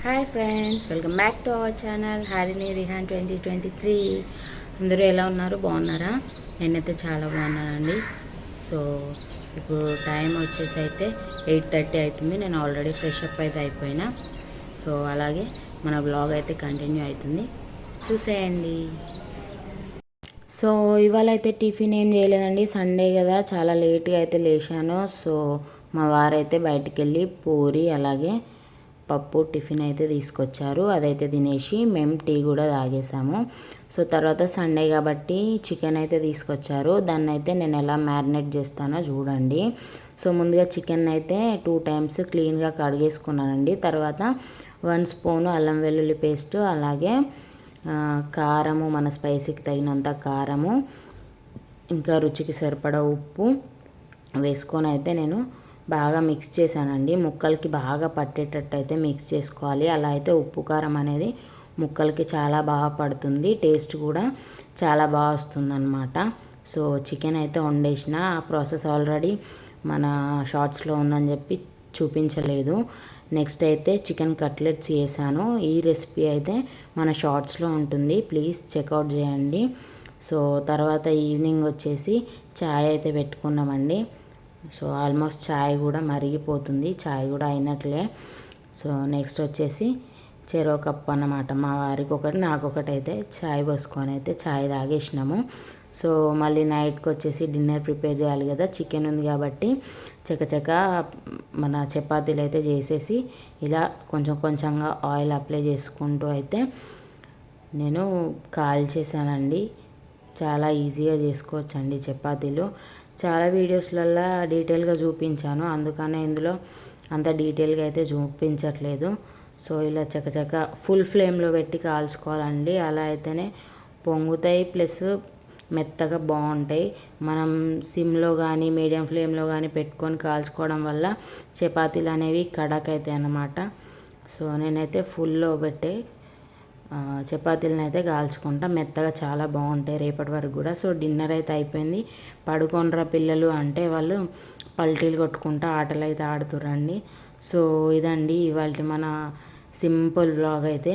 Hi friends, welcome back to our channel Harini Rihan 2023. అందరూ ఎలా ఉన్నారు? బాగున్నారా? నేనైతే చాలా బాగున్నానండి. సో ఇప్పుడు టైం వచ్చేసి అయితే 8:30 అవుతుంది. నేను ఆల్రెడీ ఫ్రెష్ అప్ అయితే అయిపోయినా. సో అలాగే మన బ్లాగ్ అయితే కంటిన్యూ అవుతుంది, చూసేయండి. సో ఇవాళ అయితే టిఫిన్ ఏం చేయలేదండి, సండే కదా, చాలా లేట్గా అయితే లేచాను. సో మా వారైతే బయటికి వెళ్ళి పూరి అలాగే పప్పు టిఫిన్ అయితే తీసుకొచ్చారు. అదైతే తినేసి మేము టీ కూడా తాగేసాము. సో తర్వాత సండే కాబట్టి చికెన్ అయితే తీసుకొచ్చారు. దాన్ని అయితే నేను ఎలా మ్యారినేట్ చేస్తానో చూడండి. సో ముందుగా చికెన్ అయితే 2 టైమ్స్ క్లీన్గా కడిగేసుకున్నానండి. తర్వాత 1 స్పూను అల్లం వెల్లుల్లి పేస్టు, అలాగే కారము, మన స్పైసీకి తగినంత కారము, ఇంకా రుచికి సరిపడా ఉప్పు వేసుకొని అయితే నేను బాగా మిక్స్ చేశానండి. ముక్కలకి బాగా పట్టేటట్టు అయితే మిక్స్ చేసుకోవాలి. అలా అయితే ఉప్పు కారం అనేది ముక్కలకి చాలా బాగా పడుతుంది, టేస్ట్ కూడా చాలా బాగా వస్తుందన్నమాట. సో చికెన్ అయితే వండేసిన, ఆ ప్రాసెస్ ఆల్రెడీ మన షార్ట్స్లో ఉందని చెప్పి చూపించలేదు. నెక్స్ట్ అయితే చికెన్ కట్లెట్స్ చేశాను. ఈ రెసిపీ అయితే మన షార్ట్స్లో ఉంటుంది, ప్లీజ్ చెక్అవుట్ చేయండి. సో తర్వాత ఈవినింగ్ వచ్చేసి చాయ్ అయితే పెట్టుకున్నామండి. సో ఆల్మోస్ట్ చాయ్ కూడా మరిగిపోతుంది, చాయ్ కూడా అయినట్లే. సో నెక్స్ట్ వచ్చేసి చెరో కప్ అన్నమాట, మా వారికి ఒకటి నాకొకటి అయితే చాయ్ పోసుకొని అయితే చాయ్ తాగేసినాము. సో మళ్ళీ నైట్కి వచ్చేసి డిన్నర్ ప్రిపేర్ చేయాలి కదా, చికెన్ ఉంది కాబట్టి చకచక మన చపాతీలు అయితే చేసేసి ఇలా కొంచెం కొంచెంగా ఆయిల్ అప్లై చేసుకుంటూ అయితే నేను కాల్ చేశానండి. చాలా ఈజీగా చేసుకోవచ్చండి చపాతీలు. చాలా వీడియోస్లలో డీటెయిల్గా చూపించాను, అందుకనే ఇందులో అంత డీటెయిల్గా అయితే చూపించట్లేదు. సో ఇలా చకచక ఫుల్ ఫ్లేమ్లో పెట్టి కాల్చుకోవాలండి, అలా అయితేనే పొంగుతాయి, ప్లస్ మెత్తగా బాగుంటాయి. మనం సిమ్లో కానీ మీడియం ఫ్లేమ్లో కానీ పెట్టుకొని కాల్చుకోవడం వల్ల చపాతీలు అనేవి కడక్ అవుతాయి అన్నమాట. సో నేనైతే ఫుల్లో పెట్టే చపాతీలను అయితే కాల్చుకుంటా, మెత్తగా చాలా బాగుంటాయి రేపటి వరకు కూడా. సో డిన్నర్ అయితే అయిపోయింది. పడుకోనరా పిల్లలు అంటే వాళ్ళు పల్టీలు కొట్టుకుంటా ఆటలు అయితే ఆడుతురండి. సో ఇదండి ఇవాళ మన సింపుల్ వ్లాగ్ అయితే.